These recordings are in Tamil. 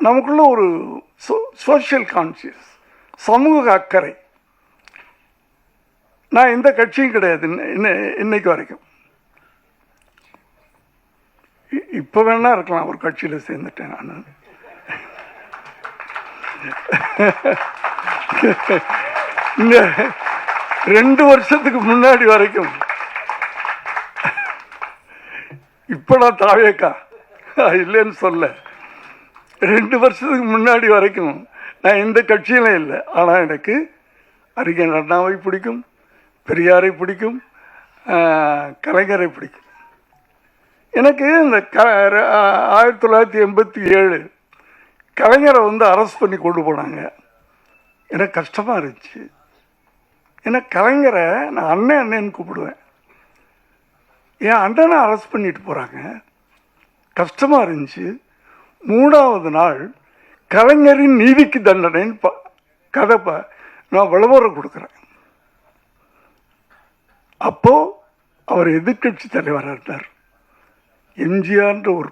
நமக்குள்ள ஒரு சோஷியல் கான்சியஸ், சமூக அக்கறை. நான் எந்த கட்சியும் கிடையாது இன்னைக்கு வரைக்கும். இப்போ வேணா இருக்கலாம் ஒரு கட்சியில் சேர்ந்துட்டேன் நான். இந்த 2 வருஷத்துக்கு முன்னாடி வரைக்கும் இப்போ நான் தாவேக்கா இல்லைன்னு சொல்ல, 2 வருஷத்துக்கு முன்னாடி வரைக்கும் நான் எந்த கட்சியிலும் இல்லை. ஆனால் எனக்கு அறிஞர் அண்ணாவை பிடிக்கும், பெரியாரை பிடிக்கும், கலைஞரை பிடிக்கும். எனக்கு இந்த 1987 கலைஞரை அரெஸ்ட் பண்ணி கொண்டு போனாங்க. எனக்கு கஷ்டமாக இருந்துச்சு. ஏன்னா கலைஞரை நான் அண்ணன்னு கூப்பிடுவேன். என் அண்ணனை அரெஸ்ட் பண்ணிட்டு போகிறாங்க, கஷ்டமாக இருந்துச்சு. 3வது நாள் கலைஞரின் நீதிக்கு தண்டனைன்னு கதை நான் விளம்பரம் கொடுக்குறேன். அப்போது அவர் எதிர்கட்சி தலைவராக இருந்தார். எம்ஜிஆர்ன்ற ஒரு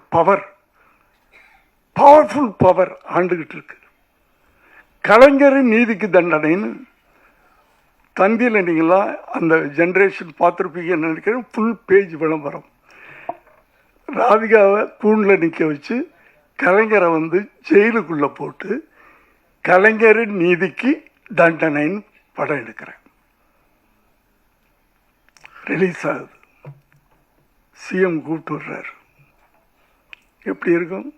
பவர்ஃபுல் பவர் ஆண்டுகிட்டு இருக்கு. கலைஞரின் நீதிக்கு தண்டனைன்னு தந்தியில் நீங்களாம் அந்த ஜென்ரேஷன் பார்த்துருப்பீங்கன்னு நினைக்கிறேன். ஃபுல் பேஜ் விளம்பரம். ராதிகாவை கூண்டில் நிற்க வச்சு கலைஞரை ஜெயிலுக்குள்ளே போட்டு கலைஞரின் நீதிக்கு தண்டனைன்னு படம் எடுக்கிறேன். ரிலீஸ் ஆகுது. சிஎம் கூப்பிட்டு வர்றார். எப்படி இருக்கும்?